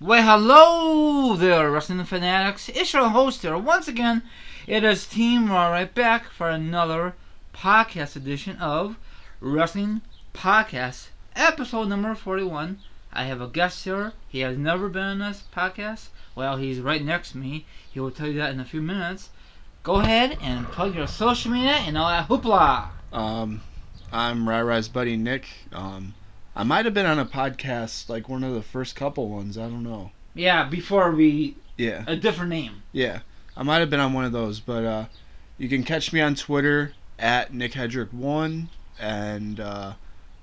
Well, hello there, wrestling fanatics. It's your host here. Once again, it is Team Ryry back for another podcast edition of Wrestling Podcast, episode number 41. I have a guest here. He has never been on this podcast. Well, he's right next to me. He will tell you that in a few minutes. Go ahead and plug your social media and all that hoopla. Um, I'm Ryry's buddy Nick. I might have been on a podcast, like one of the first couple ones. I don't know. Yeah, before we... Yeah. A different name. Yeah. I might have been on one of those, but you can catch me on Twitter at NickHedrick1 and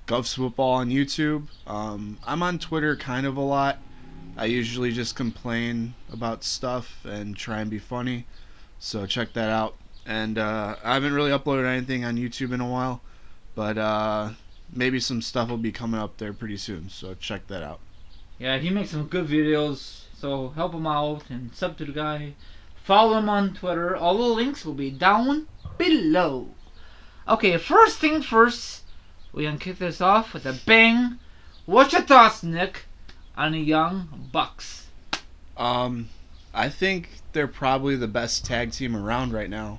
Govs Football on YouTube. I'm on Twitter kind of a lot. I usually just complain about stuff and try and be funny, so check that out. And I haven't really uploaded anything on YouTube in a while, but maybe some stuff will be coming up there pretty soon, so check that out. Yeah, he makes some good videos, so help him out and sub to the guy. Follow him on Twitter. All the links will be down below. Okay, first thing first, we're going to kick this off with a bang. What's your thoughts, Nick, on the Young Bucks? I think they're probably the best tag team around right now.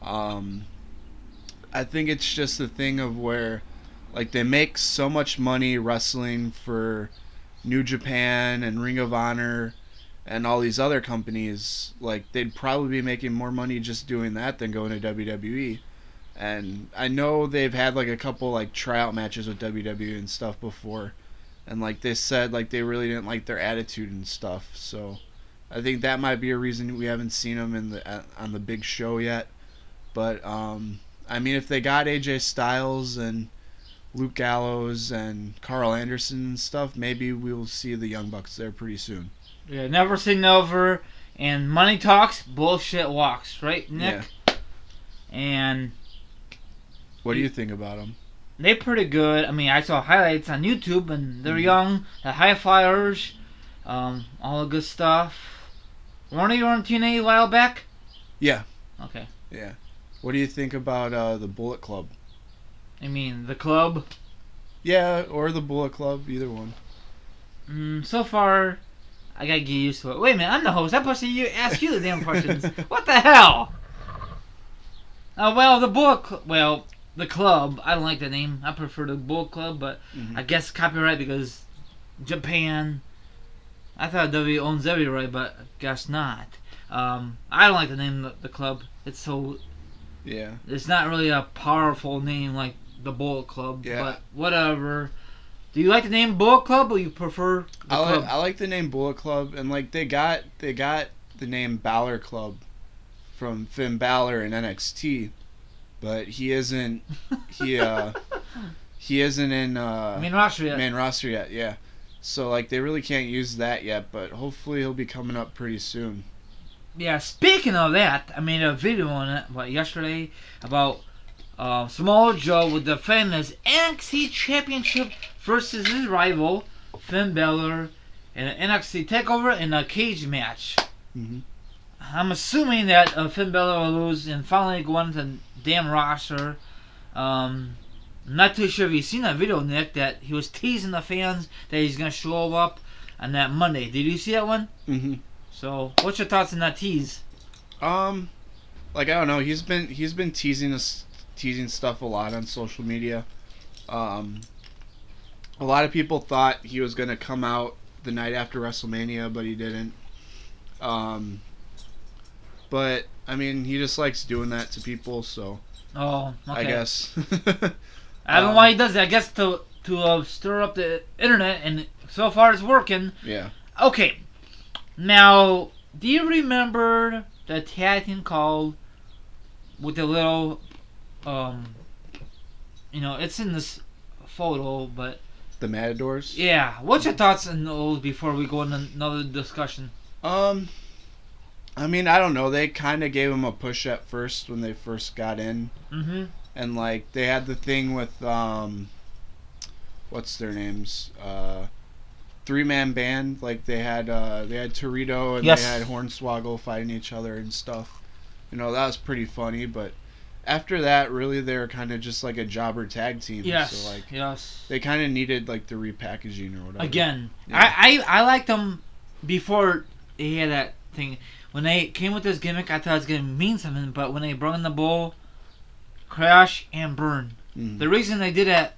I think it's just a thing of where, like, they make so much money wrestling for New Japan and Ring of Honor and all these other companies. Like, they'd probably be making more money just doing that than going to WWE. And I know they've had like a couple like tryout matches with WWE and stuff before, and like they said, like they really didn't like their attitude and stuff. So I think that might be a reason we haven't seen them in the on the big show yet. But I mean, if they got AJ Styles and Luke Gallows and Carl Anderson and stuff, maybe we'll see the Young Bucks there pretty soon. Yeah, never say never. And money talks, bullshit walks, right, Nick? Yeah. And what do you think about them? they're pretty good. I mean, I saw highlights on YouTube, and they're young, the high flyers, all the good stuff. Weren't you on TNA a while back? Yeah. Okay. Yeah. What do you think about the Bullet Club? I mean, the club. Yeah, or the Bullet Club, either one. So far, I gotta get used to it. Wait a minute, I'm the host. I'm supposed to ask you the damn questions. What the hell? Well, the club. I don't like the name. I prefer the Bullet Club, but I guess copyright because Japan. I thought WWE owns every right, but I guess not. I don't like the name of the club. It's so... Yeah. It's not really a powerful name like the Bullet Club, Yeah. but whatever. Do you like the name Bullet Club, or you prefer the club? I like the name Bullet Club, and like they got the name Balor Club from Finn Balor in NXT, but he isn't he isn't in Main roster yet. main roster yet. Yeah, so like they really can't use that yet, but hopefully he'll be coming up pretty soon. Yeah, speaking of that, I made a video on it yesterday about Samoa Joe would defend his NXT Championship versus his rival, Finn Balor, in an NXT TakeOver in a cage match. Mm-hmm. I'm assuming that Finn Balor will lose and finally go on to the damn roster. Not too sure if you've seen that video, Nick, that he was teasing the fans that he's going to show up on that Monday. Did you see that one? Mm-hmm. So, what's your thoughts on that tease? Like I don't know, he's been teasing stuff a lot on social media. A lot of people thought he was gonna come out the night after WrestleMania, but he didn't. But I mean, he just likes doing that to people, so. Oh, okay. I guess. I don't know why he does that. I guess to stir up the internet, and so far it's working. Yeah. Okay. Now, do you remember the tag team called with the little, it's in this photo, but... The Matadors? Yeah. What's your thoughts on those before we go into another discussion? I mean, I don't know. They kind of gave him a push at first when they first got in. Mm-hmm. And, like, they had the thing with, what's their names? Three-man band. Like, they had Torito and Yes. they had Hornswoggle fighting each other and stuff. You know, that was pretty funny, but after that, really, they were kind of just like a jobber tag team. Yes. So, like, yes. they kind of needed, like, the repackaging or whatever. Again, Yeah. I like them before they had that thing, when they came with this gimmick, I thought it was gonna mean something. But when they brought in the bull, crash and burn, Mm. the reason they did that,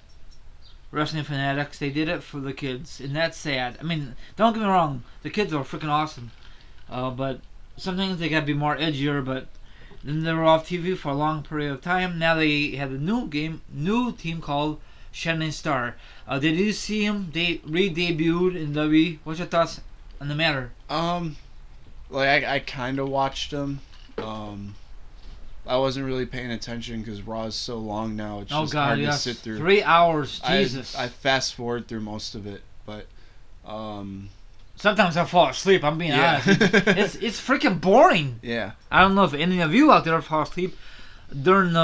Wrestling Fanatics, they did it for the kids, and that's sad. I mean, don't get me wrong, the kids are freaking awesome, but some things they gotta be more edgier. But then they were off TV for a long period of time. Now they have a new team called Shining Star. Did you see him? They re-debuted in WWE. What's your thoughts on the matter? Like I kind of watched them. I wasn't really paying attention because Raw is so long now. It's Oh just God, hard to yes, sit through. 3 hours, Jesus. I fast forward through most of it, but Sometimes I fall asleep. I'm being yeah. honest. It's freaking boring. Yeah. I don't know if any of you out there fall asleep during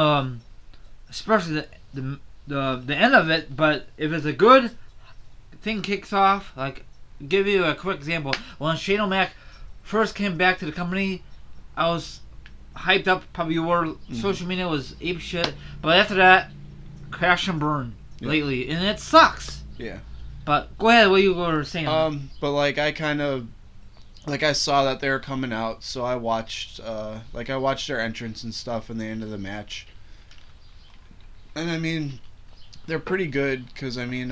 especially the end of it. But if it's a good thing kicks off, like give you a quick example. When Shane O'Mac first came back to the company, I was hyped up. Probably you were. Social media was ape shit. But after that, crash and burn lately, and it sucks. Yeah. But go ahead, what you were saying. But like I kind of like I saw that they were coming out, so I watched their entrance and stuff and the end of the match. And I mean, they're pretty good because I mean,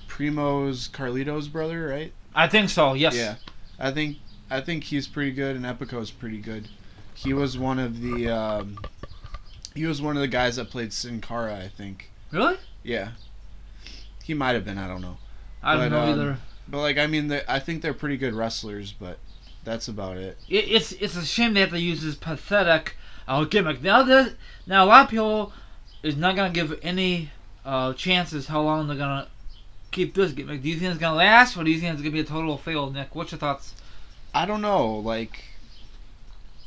Primo's Carlito's brother, right? I think so. Yes. Yeah, I think he's pretty good, and Epico's pretty good. He was one of the guys that played Sin Cara, I think. Really? Yeah, he might have been. I don't know. I don't know either. But like, I mean, I think they're pretty good wrestlers, but that's about it. It's a shame they have to use this pathetic gimmick. Now a lot of people is not gonna give any chances how long they're gonna keep this gimmick. Do you think it's gonna last, or do you think it's gonna be a total fail, Nick? What's your thoughts? I don't know. Like,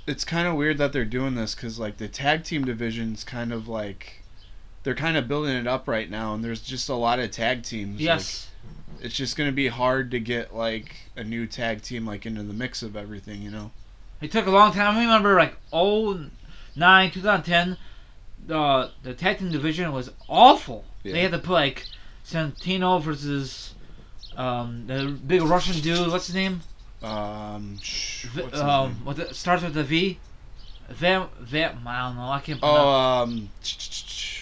it's kind of weird that they're doing this because like the tag team division's kind of like they're kind of building it up right now, and there's just a lot of tag teams. Yes. Like, it's just gonna be hard to get like a new tag team like into the mix of everything, you know. It took a long time. I remember like 2010, the tag team division was awful. Yeah. They had to put like Santino versus the big Russian dude. What's his name? What's his name? Starts with a V. I don't know. I can't.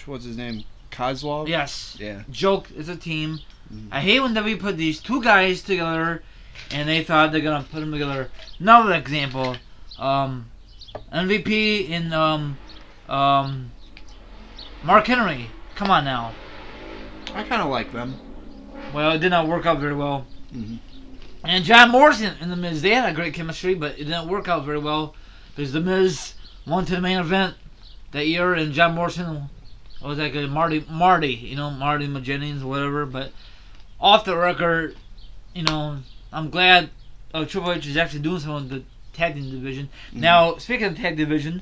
What's his name? Kozlov. Yes. Yeah. Joke is a team. Mhm. I hate when WWE put these two guys together, and they thought they're gonna put them together. Another example, MVP in Mark Henry. Come on now. I kind of like them. Well, it did not work out very well. Mm-hmm. And John Morrison and The Miz, they had a great chemistry, but it didn't work out very well because The Miz won to the main event that year, and John Morrison was like a Marty, Marty Jennings or whatever. But off the record, I'm glad Triple H is actually doing something with the tag team division. Mm-hmm. Now, speaking of tag division,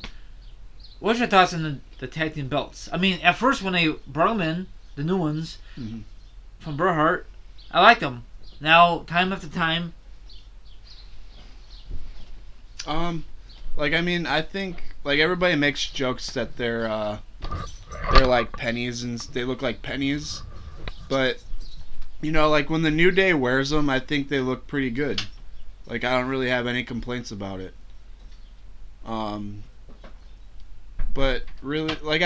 what's your thoughts on the tag team belts? I mean, at first when they brought them in, the new ones Mm-hmm. from Bret Hart, I liked them. Now, time after time, like I mean, I think like everybody makes jokes that they're like pennies and they look like pennies, but like when the New Day wears them, I think they look pretty good. Like I don't really have any complaints about it. But really, like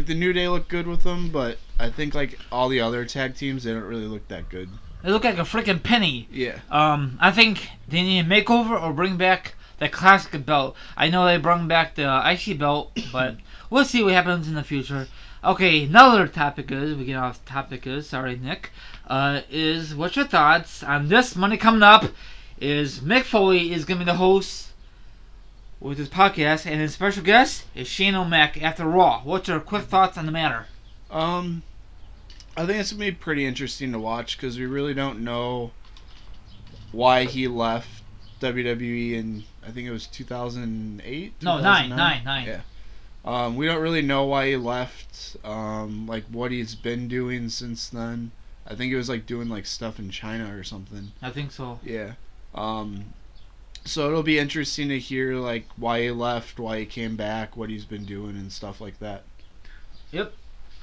the New Day look good with them, but I think like all the other tag teams, they don't really look that good. they look like a freaking penny. Yeah. I think they need a makeover or bring back the classic belt. I know they brought back the IC belt, but we'll see what happens in the future. Okay, another topic sorry, Nick, is what's your thoughts on this Monday coming up? Is Mick Foley is going to be the host with his podcast, and his special guest is Shane O'Mac after Raw. What's your quick thoughts on the matter? I think it's gonna be pretty interesting to watch because we really don't know why he left WWE in I think it was 2008. No, 9. Yeah. We don't really know why he left. Like what he's been doing since then. I think it was like doing like stuff in China or something. I think so. Yeah. So it'll be interesting to hear like why he left, why he came back, what he's been doing, and stuff like that. Yep.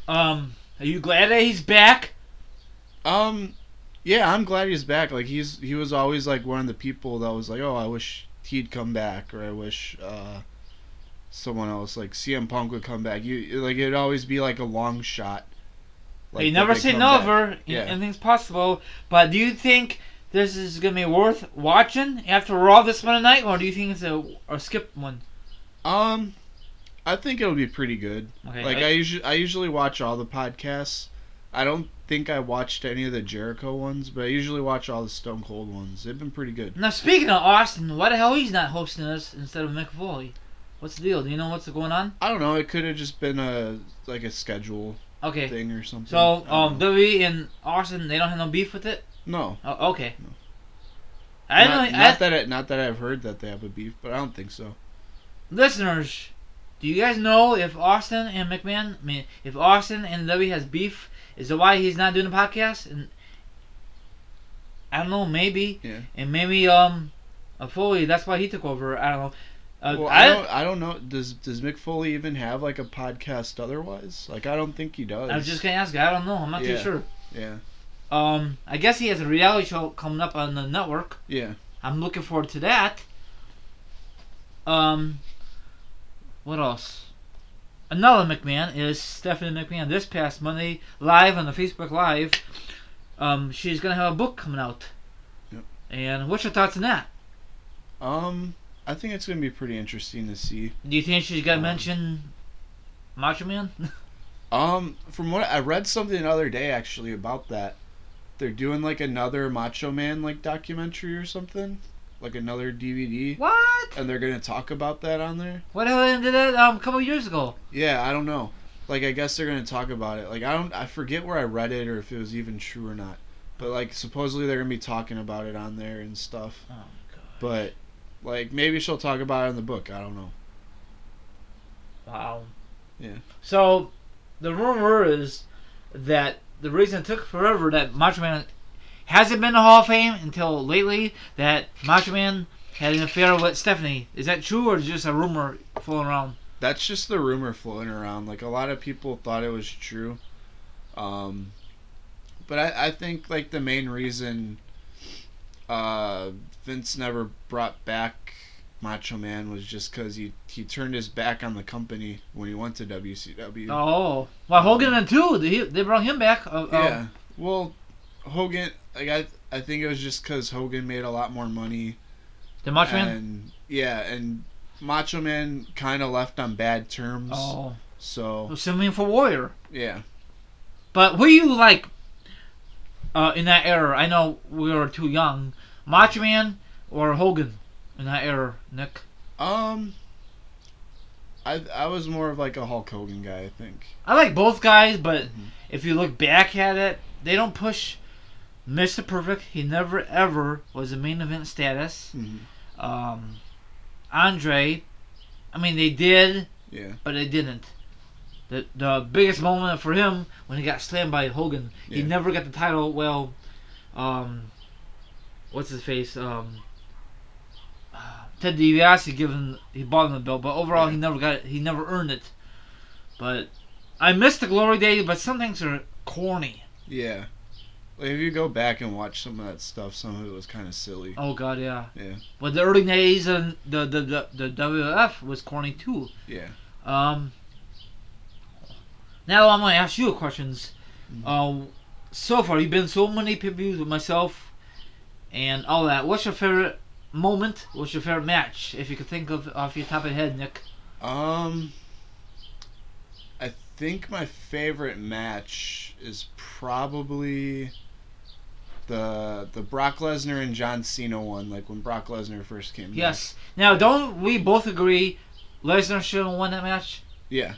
Are you glad that he's back? I Yeah, I'm glad he's back. Like he was always like one of the people that was like, oh, I wish he'd come back, or I wish someone else like CM Punk would come back. You like it'd always be like a long shot. Hey, you Like that never they say come back. never. Yeah. Anything's possible. But do you think this is gonna be worth watching after Raw this Monday night, or do you think it's a skip one? Um, I think it'll be pretty good. Okay. Like I usually watch all the podcasts. I don't think I watched any of the Jericho ones, but I usually watch all the Stone Cold ones. They've been pretty good. Now speaking of Austin, why the hell he's not hosting us instead of Mick Foley? What's the deal? Do you know what's going on? I don't know. It could have just been a schedule Okay. thing or something. So I don't know. WWE and Austin, they don't have no beef with it. No. Oh, okay. No. I Not that I've heard that they have a beef, but I don't think so. Listeners, do you guys know if Austin and McMahon, if Austin and W has beef, is it why he's not doing the podcast? And I don't know, maybe. Yeah. And maybe Foley, that's why he took over. I don't know. Well, I don't know. Does Mick Foley even have like a podcast otherwise? Like I don't think he does. I was just gonna ask. I don't know. I'm not too sure. Yeah. I guess he has a reality show coming up on the network. Yeah. I'm looking forward to that. What else? Another McMahon is Stephanie McMahon. This past Monday, live on the Facebook Live, she's gonna have a book coming out. Yep. And what's your thoughts on that? I think it's gonna be pretty interesting to see. Do you think she's gonna mention Macho Man? From what I read something the other day actually about that, they're doing like another Macho Man like documentary or something, like another DVD. What? And they're gonna talk about that on there. What the hell did that a couple years ago? Yeah, I don't know. Like I guess they're gonna talk about it. Like I forget where I read it or if it was even true or not. But like supposedly they're gonna be talking about it on there and stuff. Oh my god. But like maybe she'll talk about it in the book. I don't know. Wow. Yeah. So the rumor is that the reason it took forever that Macho Man hasn't been in the Hall of Fame until lately, that Macho Man had an affair with Stephanie. Is that true or is it just a rumor floating around? That's just the rumor floating around. Like a lot of people thought it was true. But I think like the main reason Vince never brought back Macho Man was just because he turned his back on the company when he went to WCW. Oh, well, Hogan and too. They brought him back. Yeah. Well, Hogan. Like I think it was just because Hogan made a lot more money. The Macho Man. And yeah, and Macho Man kind of left on bad terms. Oh. So. Similar for Warrior. Yeah. But who do you like in that era? I know we were too young. Macho Man or Hogan in that era, Nick? I was more of like a Hulk Hogan guy, I think. I like both guys, but if you look back at it, they don't push Mr. Perfect. He never ever was a main event status. Andre, I mean they did, Yeah. but they didn't. The biggest moment for him when he got slammed by Hogan. Yeah. He never got the title. Well, what's his face? Ted DiBiase he bought him the belt, but overall Yeah. he never got it. He never earned it. But I miss the glory days, but some things are corny. Yeah. Like if you go back and watch some of that stuff, some of it was kind of silly. Oh god, yeah. Yeah. But the early days of the WWF was corny too. Yeah. Now I'm gonna ask you questions. So far you've been so many pay-per-views with myself and all that. What's your favorite moment? What's your favorite match? If you could think of off your top of your head, Nick. I think my favorite match is probably the Brock Lesnar and John Cena one, like when Brock Lesnar first came back. Yes. Now don't we both agree Lesnar should have won that match? Yeah.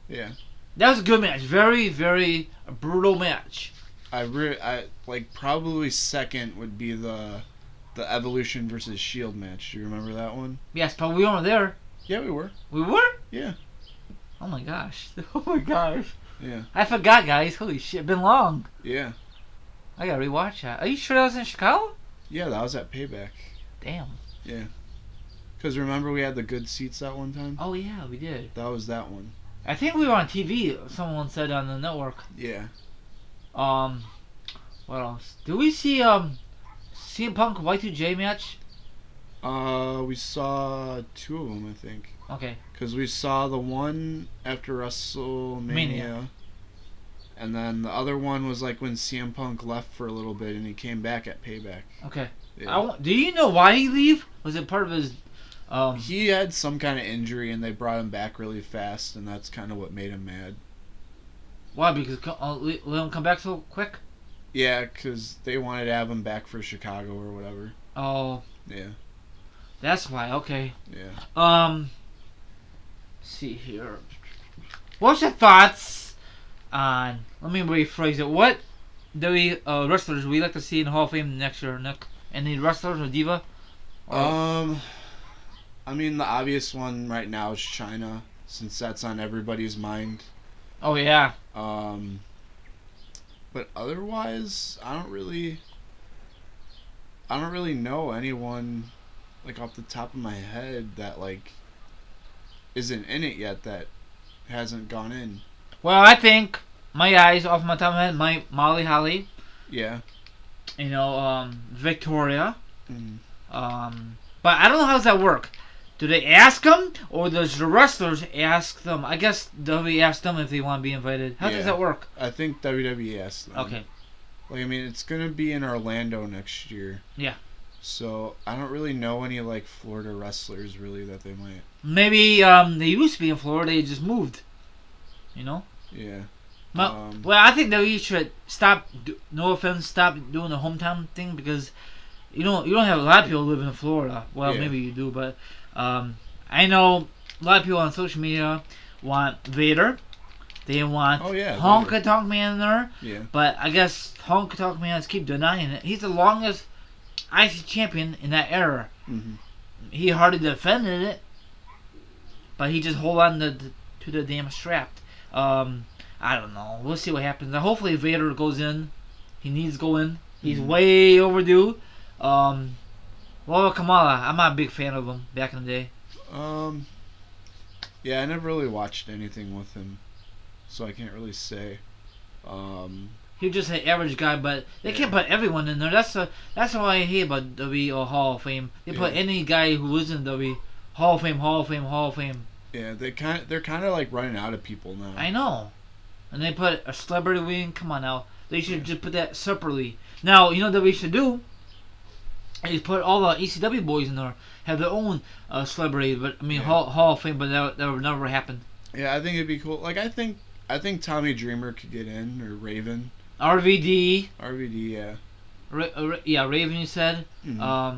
Yeah. That was a good match. Very, very brutal match. I like probably second would be the Evolution versus Shield match. Do you remember that one? Yes, but we weren't there. Yeah, we were. We were? Yeah. Oh my gosh. Oh my gosh. Yeah. I forgot, guys. Holy shit, been long. Yeah. I gotta rewatch that. Are you sure that was in Chicago? Yeah, that was at Payback. Damn. Yeah. Because remember we had the good seats that one time? Oh yeah, we did. That was that one. I think we were on TV. Someone said on the network. Yeah. What else? Did we see CM Punk Y2J match? We saw two of them, I think. Okay. Because we saw the one after WrestleMania, Mania. and then the other one was like when CM Punk left for a little bit and he came back at Payback. Okay. Yeah. Do you know why he leave? Was it part of his? He had some kind of injury and they brought him back really fast, and that's kind of what made him mad. Why? Because let him come back so quick. Yeah, because they wanted to have him back for Chicago or whatever. Oh. Yeah. That's why. Okay. Yeah. See here. What's your thoughts on? Let me rephrase it. What wrestlers would you like to see in the Hall of Fame next year, Nick? Any wrestlers or diva? I mean, the obvious one right now is China, since that's on everybody's mind. Oh yeah. But otherwise, I don't really know anyone like off the top of my head that like isn't in it yet that hasn't gone in. Well, I think my eyes off my top of my head, my Molly Holly. Yeah. You know, Victoria. Mm. But I don't know how does that work. Do they ask them, or does the wrestlers ask them? I guess WWE asks them if they want to be invited. How does that work? I think WWE asked them. Okay. Like, I mean, it's gonna be in Orlando next year. Yeah. So I don't really know any like Florida wrestlers really that they might. Maybe they used to be in Florida. They just moved. You know. Yeah. Well, I think WWE should stop. No offense, stop doing the hometown thing because you don't have a lot of people living in Florida. Well, Yeah. maybe you do, but I know a lot of people on social media want Vader. They want Honky Tonk Man in there. Yeah. But I guess Honky Tonk Man keep denying it. He's the longest IC champion in that era. Mm-hmm. He hardly defended it, but he just hold on to the damn strap. I don't know. We'll see what happens. Hopefully Vader goes in. He needs to go in. He's way overdue. Well, Kamala, I'm not a big fan of him back in the day. Yeah, I never really watched anything with him, so I can't really say. He was just an average guy, but they can't put everyone in there. That's what I hate about WWE Hall of Fame. They put any guy who isn't WWE Hall of Fame, Hall of Fame, Hall of Fame. Yeah, they're kind of like running out of people now. I know, and they put a celebrity wing. Come on now, they should just put that separately. Now you know what we should do. Is put all the ECW boys in there, have their own celebrity, but I mean Hall of Fame, but that would never happen. Yeah, I think it'd be cool. Like I think Tommy Dreamer could get in, or Raven. RVD. RVD, yeah. Yeah, Raven. You said. Mm-hmm. I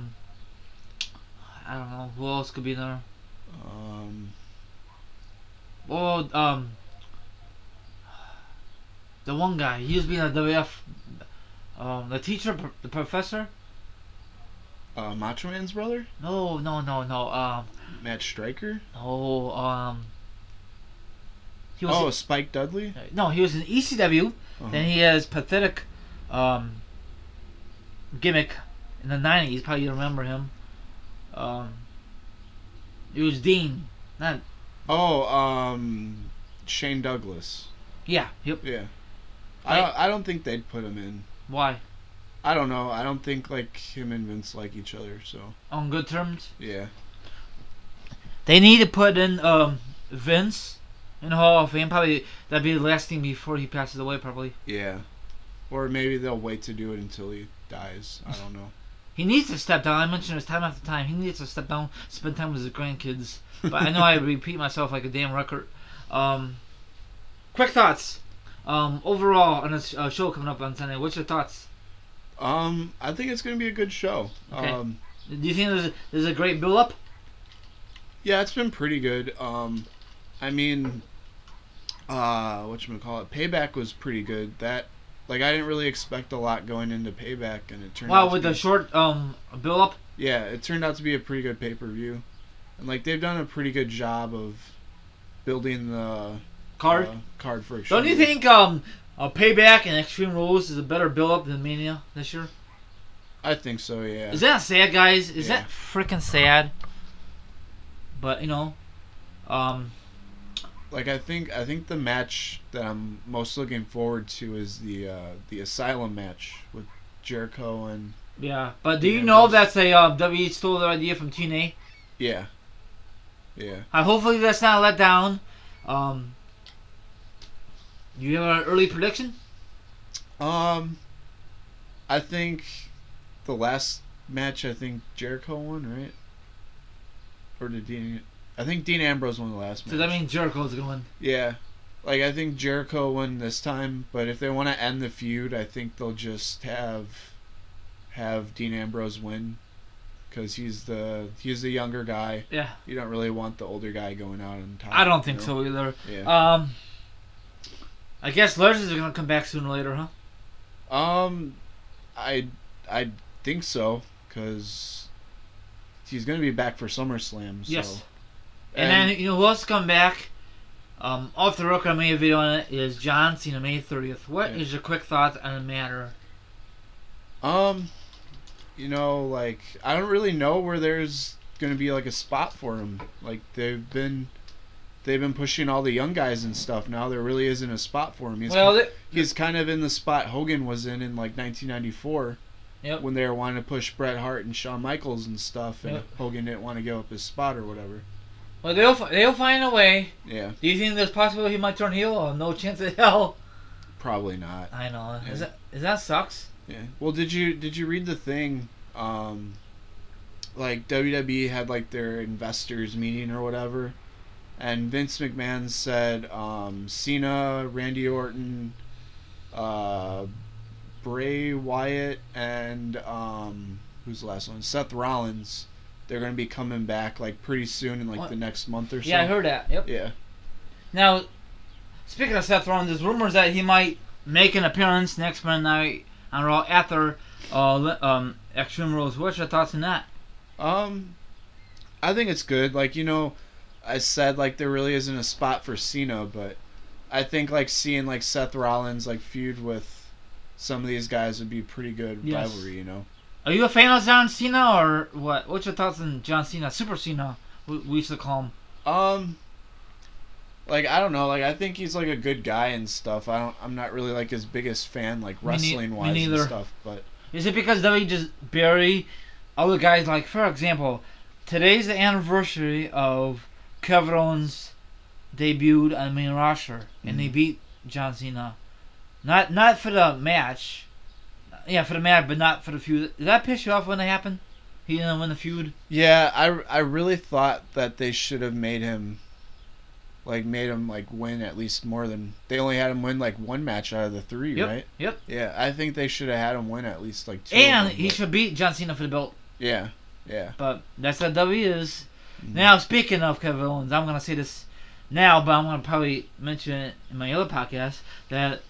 don't know who else could be in there. Um. The one guy. He used to be in the WF. The teacher, the professor. Macho Man's brother? No. Matt Striker? No. He was Spike Dudley? No, he was in ECW. Uh-huh. Then he has pathetic gimmick in the 90s. Probably you remember him. It was Dean. Not. Shane Douglas. Yeah. Yep. Yeah. I don't think they'd put him in. Why? I don't know. I don't think like him and Vince like each other, so. On good terms? Yeah. They need to put in Vince in the Hall of Fame. Probably that'd be the last thing before he passes away, probably. Yeah. Or maybe they'll wait to do it until he dies. I don't know. He needs to step down. I mentioned this time after time. He needs to step down, spend time with his grandkids. But I know I repeat myself like a damn record. Quick thoughts. Overall on this show coming up on Sunday, what's your thoughts? I think it's gonna be a good show. Okay. Do you think there's a great build up? Yeah, it's been pretty good. I mean, whatchamacallit, Payback was pretty good. That, like, I didn't really expect a lot going into Payback, and it turned out to with be, the short build up. Yeah, it turned out to be a pretty good pay-per-view, and like they've done a pretty good job of building the card for Extreme Don't you Rules. think Payback and Extreme Rules is a better build up than Mania this year? I think so. Yeah. Is that sad, guys? Is that freaking sad? But you know, like I think the match that I'm most looking forward to is the Asylum match with Jericho and Yeah, but do Dean you know Ambrose. that's a WWE stole their idea from TNA? Yeah, yeah. Hopefully that's not let down. Um, you have an early prediction? Um, I think the last match, I think Jericho won, right? Or did Dean? I think Dean Ambrose won the last match. So that means Jericho's going to win. Yeah, like I think Jericho won this time, but if they want to end the feud, I think they'll just have Dean Ambrose win, because he's the younger guy. Yeah. You don't really want the older guy going out on top. I don't think so either. Yeah. I guess Lesnar's going to come back sooner or later, huh? I think so, because he's going to be back for SummerSlam. So. Yes. And then, you know who else come back? Off the record, I made a video on it, is John Cena, May 30th. What is your quick thoughts on the matter? You know, like, I don't really know where there's going to be, like, a spot for him. Like, they've been pushing all the young guys and stuff. Now there really isn't a spot for him. He's kind of in the spot Hogan was in like 1994. Yep. When they were wanting to push Bret Hart and Shawn Michaels and stuff, and Yep. Hogan didn't want to give up his spot or whatever. Well, they'll find a way. Yeah. Do you think there's possibility he might turn heel? Or no chance in hell? Probably not. I know. Yeah. Is that sucks? Yeah. Well, did you read the thing? Like WWE had like their investors meeting or whatever, and Vince McMahon said Cena, Randy Orton, Bray Wyatt, and who's the last one? Seth Rollins. They're going to be coming back like pretty soon in like the next month or so. Yeah, I heard that. Yep. Yeah. Now, speaking of Seth Rollins, there's rumors that he might make an appearance next Monday night on Raw after Extreme Rules. What's your thoughts on that? I think it's good. Like, you know, I said like there really isn't a spot for Cena, but I think like seeing like Seth Rollins like feud with some of these guys would be pretty good rivalry, you know. Are you a fan of John Cena or what? What's your thoughts on John Cena, Super Cena? We used to call him. Like I don't know. Like I think he's like a good guy and stuff. I'm not really like his biggest fan, like wrestling wise and stuff. But is it because they just bury other guys? Like for example, today's the anniversary of Kevin Owens debuted on the main roster, and they beat John Cena. Not for the match. Yeah, for the match, but not for the feud. Did that piss you off when it happened? He didn't win the feud? Yeah, I really thought that they should have made him win at least more than... They only had him win like one match out of the three, right? Yep. Yeah, I think they should have had him win at least like two. And he should beat John Cena for the belt. Yeah. But that's what W is. Mm-hmm. Now, speaking of Kevin Owens, I'm going to say this now, but I'm going to probably mention it in my other podcast, that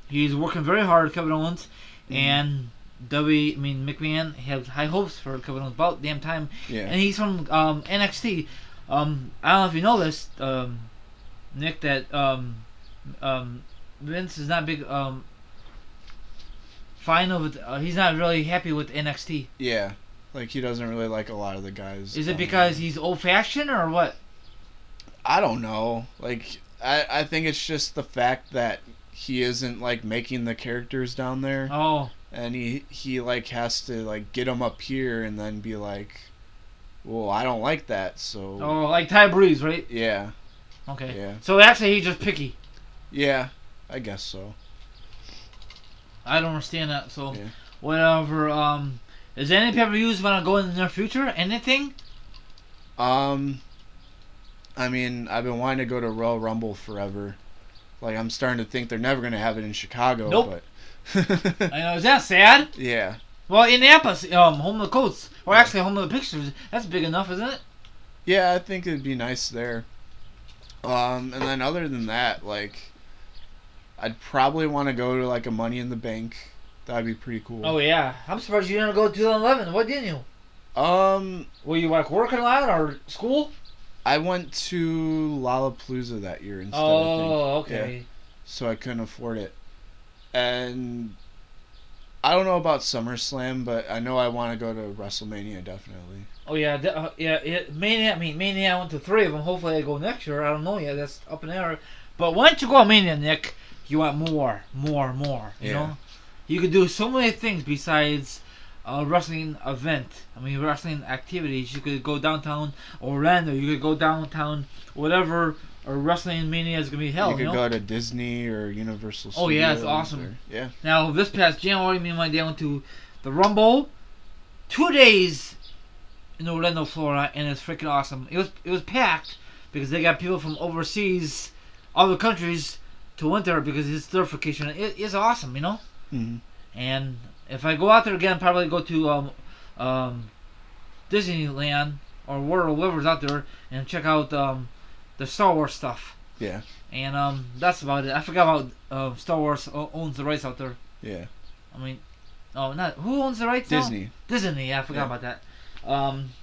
he's working very hard, Kevin Owens, and McMahon has high hopes for Kevin Owens about damn time. Yeah. And he's from NXT. I don't know if you know this, Nick, that Vince is not big he's not really happy with NXT. Yeah. Like he doesn't really like a lot of the guys. Is it because he's old fashioned or what? I don't know. Like I think it's just the fact that he isn't like making the characters down there. Oh. And he like has to like get them up here and then be like, well, I don't like that, so. Oh, like Ty Breeze, right? Yeah. Okay. Yeah. So actually, he's just picky. Yeah, I guess so. I don't understand that. So, yeah. Whatever. Is there any pay-per-views want to go in the near future? Anything? I mean, I've been wanting to go to Royal Rumble forever. Like, I'm starting to think they're never going to have it in Chicago. Nope. But I know. Is that sad? Yeah. Well, Indianapolis, home of the Colts, or actually home of the Pictures. That's big enough, isn't it? Yeah, I think it'd be nice there. And then other than that, like, I'd probably want to go to like a Money in the Bank. That'd be pretty cool. Oh yeah, I'm surprised you didn't go to 2011. What didn't you? Were you like working a lot or school? I went to Lollapalooza that year instead. Oh, okay. Yeah. So I couldn't afford it, and I don't know about SummerSlam, but I know I want to go to WrestleMania definitely. Oh yeah, Mania. I mean, Mania. I went to 3 of them. Hopefully, I go next year. I don't know yet. That's up in the air. But once you go to Mania, Nick, you want more. You know, you could do so many things besides a wrestling event. I mean, wrestling activities. You could go downtown Orlando. You could go downtown whatever. Or Wrestling Mania is gonna be held. You could go to Disney or Universal Studios. Oh yeah, it's awesome. Yeah. Now this past January, me and my dad went to the Rumble, 2 days in Orlando, Florida, and it's freaking awesome. It was packed because they got people from overseas, other countries, to went there because it's their vacation. It is awesome, you know. Mm-hmm. And if I go out there again, probably go to Disneyland or World of Whatever's out there and check out the Star Wars stuff. Yeah. And that's about it. I forgot about Star Wars owns the rights out there. Yeah. I mean, not who owns the rights now? Disney. Disney. Yeah, I forgot about that.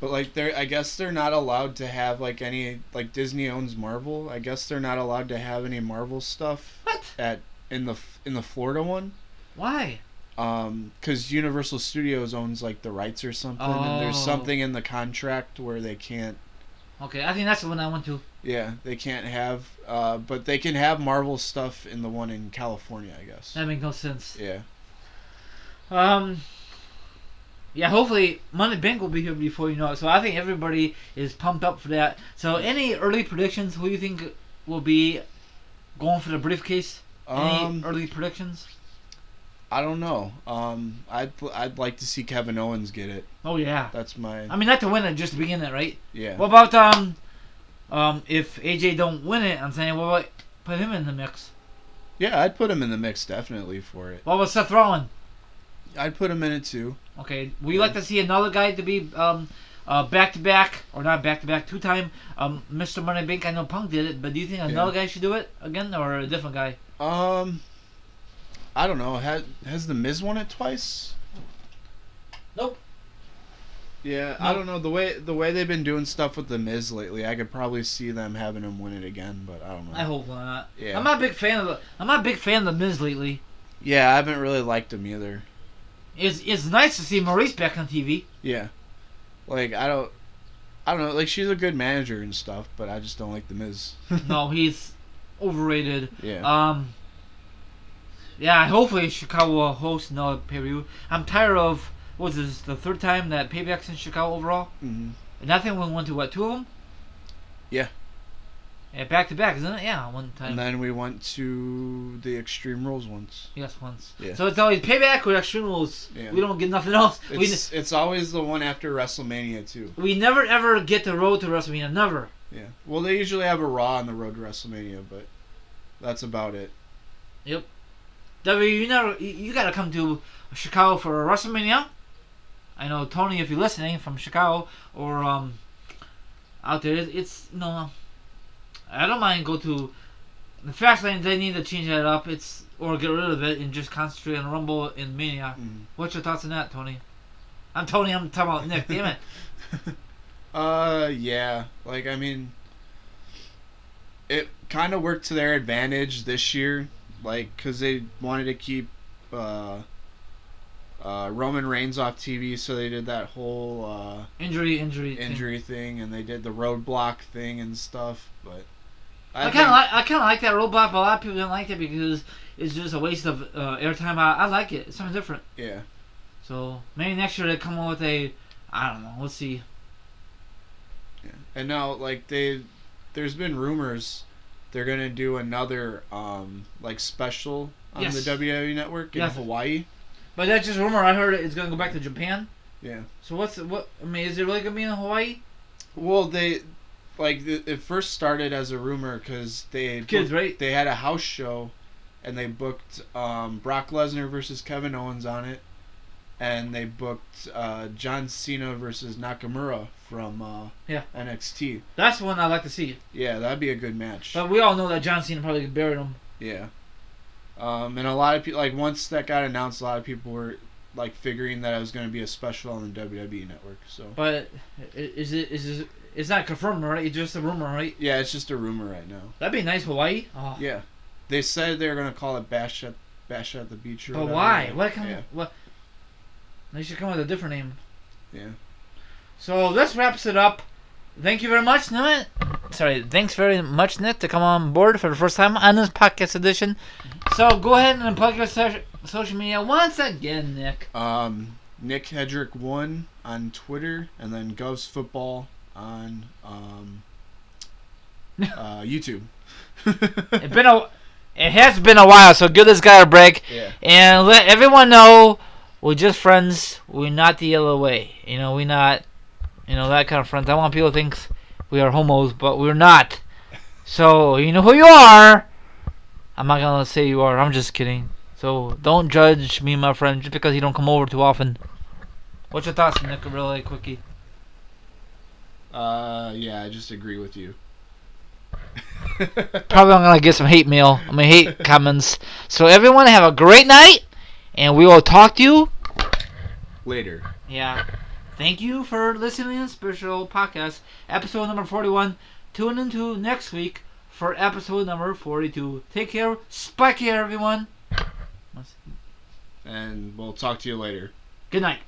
But like I guess they're not allowed to have like any like Disney owns Marvel. I guess they're not allowed to have any Marvel stuff. What? In the Florida one. Why? Because Universal Studios owns like the rights or something, and there's something in the contract where they can't. Okay, I think that's the one I went to. Yeah, they can't have, but they can have Marvel stuff in the one in California, I guess. That makes no sense. Yeah. Yeah, hopefully Money Bank will be here before you know it. So I think everybody is pumped up for that. So any early predictions? Who do you think will be going for the briefcase? Any early predictions? I don't know. I'd like to see Kevin Owens get it. Oh yeah. That's my. I mean, not to win it, just to begin it, right? Yeah. What about if AJ don't win it? I'm saying, what about put him in the mix? Yeah, I'd put him in the mix definitely for it. What about Seth Rollins? I'd put him in it too. Okay. Would you like to see another guy to be back to back or not back to back 2-time Mr. Money Bank? I know Punk did it, but do you think another guy should do it again or a different guy? I don't know. Has the Miz won it twice? Nope. Yeah, nope. I don't know the way they've been doing stuff with the Miz lately. I could probably see them having him win it again, but I don't know. I hope not. Yeah. I'm not a big fan of the Miz lately. Yeah, I haven't really liked him either. It's nice to see Maurice back on TV. Yeah. Like I don't know. Like she's a good manager and stuff, but I just don't like the Miz. No, he's overrated. Yeah. Yeah, hopefully Chicago will host another pay-per-view. I'm tired of, what was this, the 3rd time that Payback's in Chicago overall? Mm-hmm. And I think we went to, 2 of them? Yeah. Yeah, back-to-back, isn't it? Yeah, one time. And then we went to the Extreme Rules once. Yes, once. Yeah. So it's always Payback or Extreme Rules. Yeah. We don't get nothing else. It's always the one after WrestleMania, too. We never, ever get the road to WrestleMania. Never. Yeah. Well, they usually have a Raw on the road to WrestleMania, but that's about it. Yep. You gotta come to Chicago for WrestleMania. I know Tony, if you're listening from Chicago or out there, it's I don't mind go to the Fastlane. They need to change that up. Or get rid of it and just concentrate on Rumble and Mania. Mm-hmm. What's your thoughts on that, Tony? I'm Tony. I'm talking about Nick. Damn it. Yeah. Like I mean, it kind of worked to their advantage this year. Like, because they wanted to keep Roman Reigns off TV, so they did that whole injury thing, and they did the roadblock thing and stuff. But I kind of like that roadblock, but a lot of people don't like it because it's just a waste of airtime. I like it. It's something different. Yeah. So maybe next year they come up with I don't know. Let's see. Yeah. And now, like there's been rumors they're gonna do another special on the WWE Network in Hawaii. But that's just rumor. I heard it's gonna go back to Japan. Yeah. So what? I mean, is it really gonna be in Hawaii? Well, it first started as a rumor because right? They had a house show, and they booked Brock Lesnar versus Kevin Owens on it, and they booked John Cena versus Nakamura from NXT. That's the one I'd like to see. Yeah, that'd be a good match. But we all know that John Cena probably buried him. Yeah. And a lot of people, like, once that got announced, a lot of people were, like, figuring that it was going to be a special on the WWE Network, so. But it's not confirmed, right? It's just a rumor, right? Yeah, it's just a rumor right now. That'd be nice, Hawaii. Oh. Yeah. They said they were going to call it Bash at the Beach or But whatever. why? They should come with a different name. Yeah. So this wraps it up. Thank you very much, Nick. Thanks very much, Nick, to come on board for the first time on this podcast edition. So go ahead and plug your social media once again, Nick. Nick Hedrick 1 on Twitter, and then Govs Football on YouTube. It has been a while, so give this guy a break. Yeah. And let everyone know we're just friends. We're not the other way. We're not, that kind of friends. I want people to think we are homos, but we're not. So, you know who you are. I'm not going to say you are. I'm just kidding. So, don't judge me, my friend, just because you don't come over too often. What's your thoughts, Nick, really quickie? Yeah, I just agree with you. Probably I'm going to get some hate mail. Hate comments. So, everyone, have a great night, and we will talk to you later. Yeah. Thank you for listening to this special podcast, episode number 41. Tune into next week for episode number 42. Take care. Spike care, everyone. And we'll talk to you later. Good night.